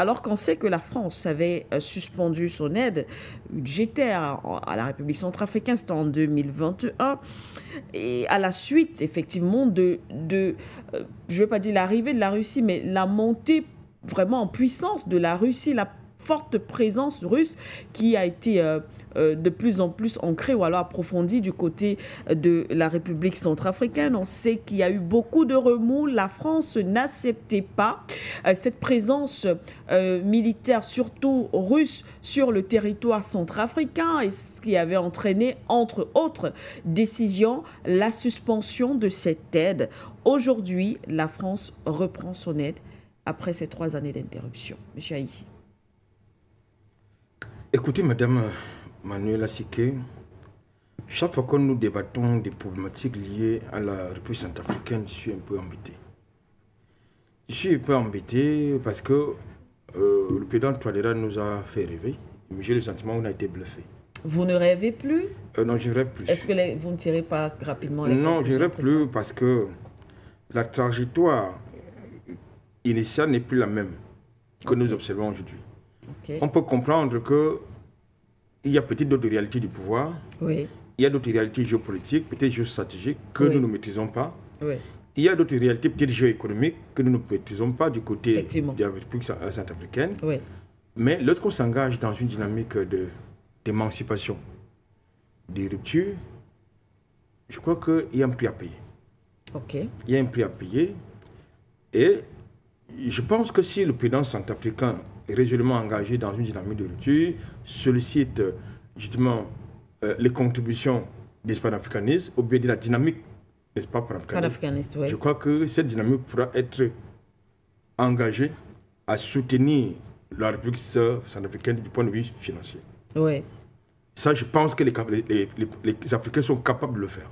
alors qu'on sait que la France avait suspendu son aide budgétaire à la République centrafricaine, c'était en 2021, et à la suite, effectivement, je ne vais pas dire l'arrivée de la Russie, mais la montée vraiment en puissance de la Russie, la forte présence russe qui a été de plus en plus ancrée ou alors approfondie du côté de la République centrafricaine. On sait qu'il y a eu beaucoup de remous. La France n'acceptait pas cette présence militaire, surtout russe, sur le territoire centrafricain, et ce qui avait entraîné, entre autres décisions, la suspension de cette aide. Aujourd'hui, la France reprend son aide après ces 3 années d'interruption. Monsieur Haïssi. Écoutez, Madame Manuela Siké, chaque fois que nous débattons des problématiques liées à la République centrafricaine, je suis un peu embêté. Je suis un peu embêté parce que le président Touadéra nous a fait rêver. J'ai le sentiment qu'on a été bluffé. Vous ne rêvez plus? Non, je ne rêve plus. Est-ce que vous ne tirez pas rapidement les Non, je ne rêve plus parce que la trajectoire initiale n'est plus la même que nous observons aujourd'hui. Okay. On peut comprendre qu'il y a peut-être d'autres réalités du pouvoir, oui. Il y a d'autres réalités géopolitiques, peut-être géostratégiques, que nous ne maîtrisons pas. Oui. Il y a d'autres réalités peut-être géoéconomiques que nous ne maîtrisons pas du côté de la République centrafricaine. Oui. Mais lorsqu'on s'engage dans une dynamique d'émancipation, de rupture, je crois qu'il y a un prix à payer. Okay. Il y a un prix à payer. Et je pense que si le président centrafricain est résolument engagé dans une dynamique de rupture, sollicite justement les contributions des panafricanistes, ou bien de la dynamique, n'est-ce pas, panafricaniste, oui. Je crois que cette dynamique pourra être engagée à soutenir la République centrafricaine du point de vue financier. Oui. Ça, je pense que les Africains sont capables de le faire.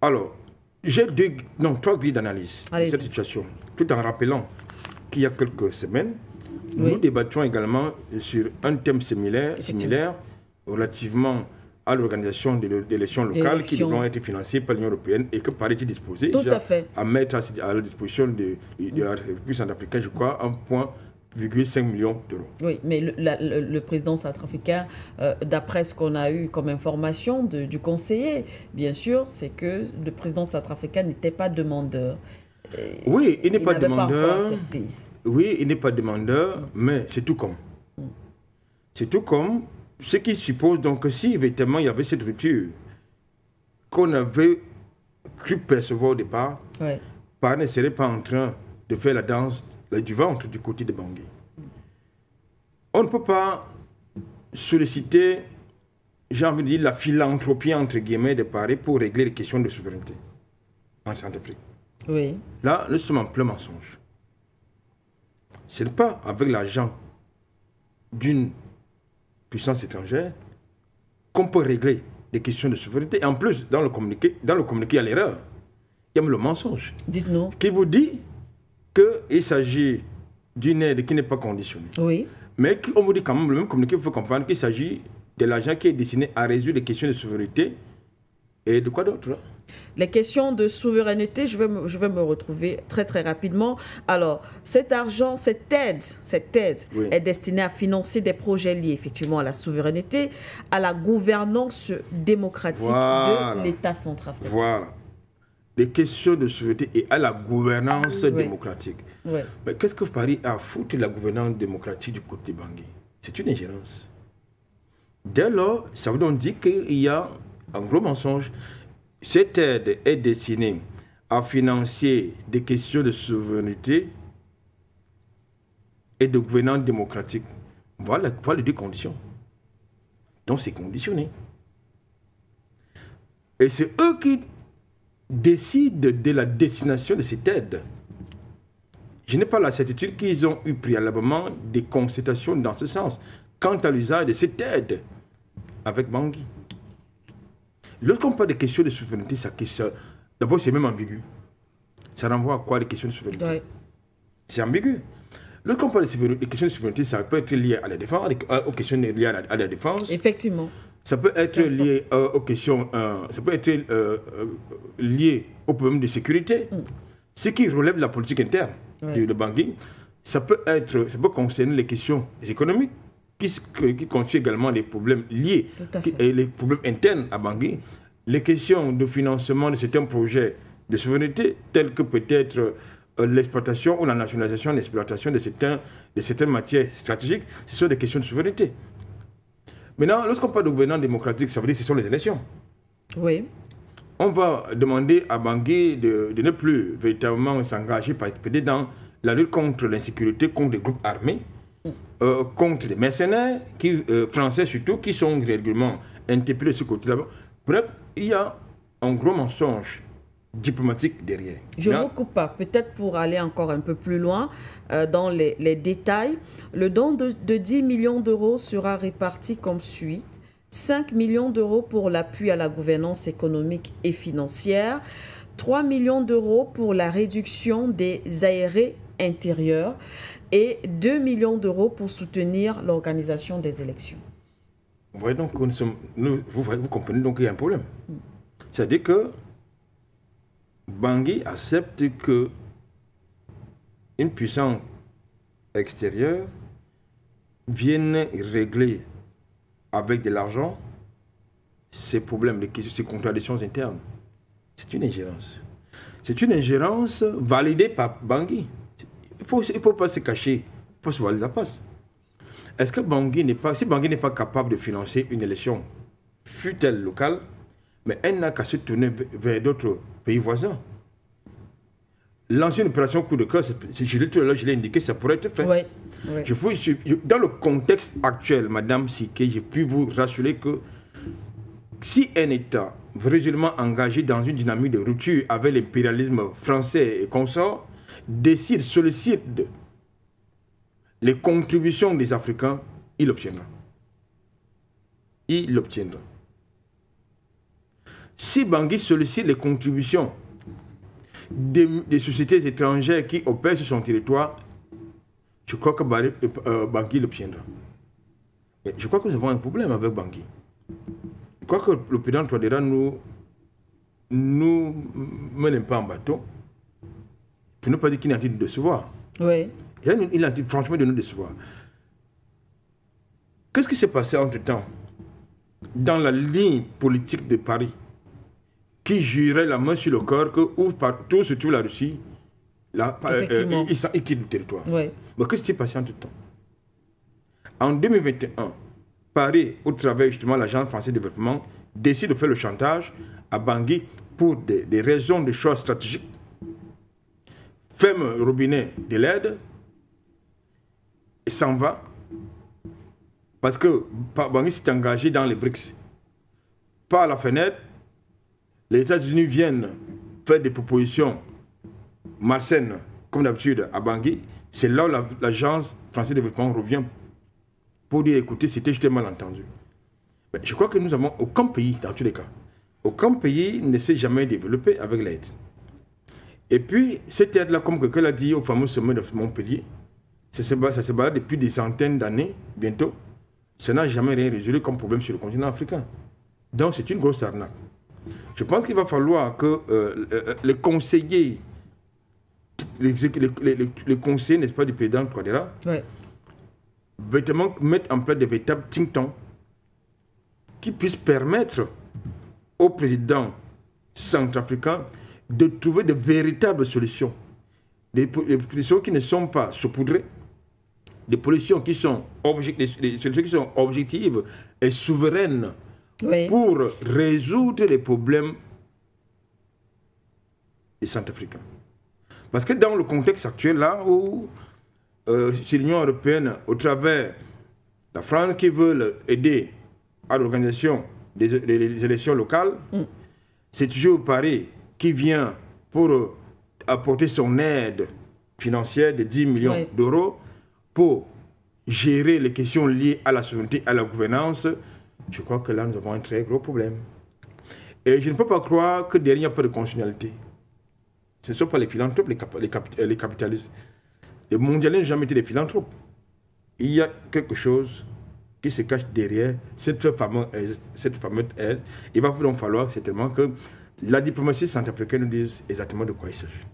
Alors, j'ai 3 grilles d'analyse de cette situation, tout en rappelant qu'il y a quelques semaines, nous débattions également sur un thème similaire relativement à l'organisation d'élections locales qui devront être financées par l'Union européenne et que Paris est disposé à mettre à la disposition de la République centrafricaine, je crois, 1,5 million d'euros. Oui, mais le président centrafricain, d'après ce qu'on a eu comme information du conseiller, bien sûr, c'est que le président centrafricain n'était pas demandeur. Oui, il n'est pas demandeur. Oui, il n'est pas demandeur, mais c'est tout comme. C'est tout comme ce qui suppose donc que si effectivement il y avait cette rupture qu'on avait cru percevoir au départ, Paris ne serait pas en train de faire la danse du ventre du côté de Bangui. On ne peut pas solliciter, j'ai envie de dire, la philanthropie entre guillemets de Paris pour régler les questions de souveraineté en Centrafrique. Oui. Là, nous sommes en plein mensonge. Ce n'est pas avec l'argent d'une puissance étrangère qu'on peut régler des questions de souveraineté. Et en plus, dans le communiqué, il y a l'erreur. Il y a même le mensonge. Dites-nous. Qui vous dit qu'il s'agit d'une aide qui n'est pas conditionnée. Oui. Mais on vous dit quand même, le même communiqué, il faut comprendre qu'il s'agit de l'argent qui est destiné à résoudre les questions de souveraineté et de quoi d'autre. Les questions de souveraineté, je vais me retrouver très très rapidement. Alors, cet argent, cette aide est destinée à financer des projets liés effectivement à la souveraineté, à la gouvernance démocratique de l'État centrafricain. Voilà. Des questions de souveraineté et à la gouvernance démocratique. Oui. Mais qu'est-ce que Paris a à foutre de la gouvernance démocratique du côté Bangui? C'est une ingérence. Dès lors, ça veut donc dire qu'il y a un gros mensonge. Cette aide est destinée à financer des questions de souveraineté et de gouvernance démocratique. Voilà les 2 conditions. Donc c'est conditionné. Et c'est eux qui décident de la destination de cette aide. Je n'ai pas la certitude qu'ils ont eu préalablement des consultations dans ce sens quant à l'usage de cette aide avec Bangui. Lorsqu'on parle de questions de souveraineté, d'abord c'est même ambigu. Ça renvoie à quoi les questions de souveraineté? Oui. C'est ambigu. Lorsqu'on parle de questions de souveraineté, ça peut être lié à la défense, aux questions liées à la défense. Effectivement. Ça peut être lié aux questions, ça peut être lié aux problèmes de sécurité, ce qui relève de la politique interne de Bangui. ça peut concerner les questions économiques, qui constituent également des problèmes liés, et les problèmes internes à Bangui, les questions de financement de certains projets de souveraineté, tels que peut-être l'exploitation ou la nationalisation d'exploitation de certaines matières stratégiques, ce sont des questions de souveraineté. Maintenant, lorsqu'on parle de gouvernance démocratique, ça veut dire que ce sont les élections. Oui. On va demander à Bangui de ne plus véritablement s'engager, participer dans la lutte contre l'insécurité, contre les groupes armés, contre les mercenaires, français surtout, qui sont régulièrement interpellés de ce côté-là. Bref, il y a un gros mensonge diplomatique derrière. Je ne vous coupe pas. Peut-être pour aller encore un peu plus loin dans les détails, le don de 10 millions d'euros sera réparti comme suit. 5 millions d'euros pour l'appui à la gouvernance économique et financière, 3 millions d'euros pour la réduction des aérés intérieurs et 2 millions d'euros pour soutenir l'organisation des élections. Vous voyez donc, vous comprenez donc qu'il y a un problème. C'est-à-dire que Bangui accepte que une puissance extérieure vienne régler avec de l'argent ces problèmes, ces contradictions internes. C'est une ingérence. C'est une ingérence validée par Bangui. Il ne faut pas se cacher, il faut se valider la passe. Est-ce que Bangui n'est pas, si Bangui n'est pas capable de financer une élection, fût-elle locale, mais elle n'a qu'à se tourner vers d'autres pays voisins. Lancer une opération coup de cœur, je l'ai indiqué, ça pourrait être fait. Oui. Dans le contexte actuel, Madame Siké, je puis vous rassurer que si un État résolument engagé dans une dynamique de rupture avec l'impérialisme français et consorts décide, sollicite les contributions des Africains, il l'obtiendra. Il l'obtiendra. Si Bangui sollicite les contributions des sociétés étrangères qui opèrent sur son territoire, je crois que Bangui l'obtiendra. Je crois que nous avons un problème avec Bangui. Je crois que le président Touadéra nous mène un peu en bateau. Pour ne pas dire qu'il est en train de nous décevoir. Oui. Il est en train, franchement, de nous décevoir. Qu'est-ce qui s'est passé entre-temps dans la ligne politique de Paris qui jurait la main sur le corps que où partout se trouve la Russie, il quitte le territoire. Oui. Mais qu'est-ce qui s'est passé entre-temps? En 2021, Paris, au travers justement de l'Agence française de développement, décide de faire le chantage à Bangui pour des raisons de choix stratégiques. Ferme le robinet de l'aide et s'en va parce que Bangui s'est engagé dans les BRICS. Par la fenêtre, les États-Unis viennent faire des propositions malsaines, comme d'habitude, à Bangui. C'est là où l'Agence française de développement revient pour dire, écoutez, c'était juste mal entendu. Mais je crois que nous avons aucun pays, dans tous les cas, aucun pays ne s'est jamais développé avec l'aide. Et puis, cette aide-là, comme quelqu'un l'a dit au fameux sommet de Montpellier, ça se balade depuis des centaines d'années, bientôt. Ça n'a jamais rien résolu comme problème sur le continent africain. Donc, c'est une grosse arnaque. Je pense qu'il va falloir que les conseillers, les conseillers, n'est-ce pas, du président Touadéra, véritablement mettre en place des véritables think tanks qui puissent permettre au président centrafricain de trouver de véritables solutions. Des solutions qui ne sont pas saupoudrées, des solutions qui sont objectives et souveraines pour résoudre les problèmes des Centrafricains. Parce que dans le contexte actuel, là où c'est l'Union européenne, au travers la France qui veut aider à l'organisation des élections locales, c'est toujours Paris qui vient pour apporter son aide financière de 10 millions d'euros pour gérer les questions liées à la souveraineté, à la gouvernance. Je crois que là, nous avons un très gros problème. Et je ne peux pas croire que derrière, il n'y a pas de constitutionnalité. Ce ne sont pas les philanthropes, les capitalistes. Les mondialistes n'ont jamais été des philanthropes. Il y a quelque chose qui se cache derrière cette fameuse aide. Il va donc falloir certainement que la diplomatie centrafricaine nous dise exactement de quoi il s'agit.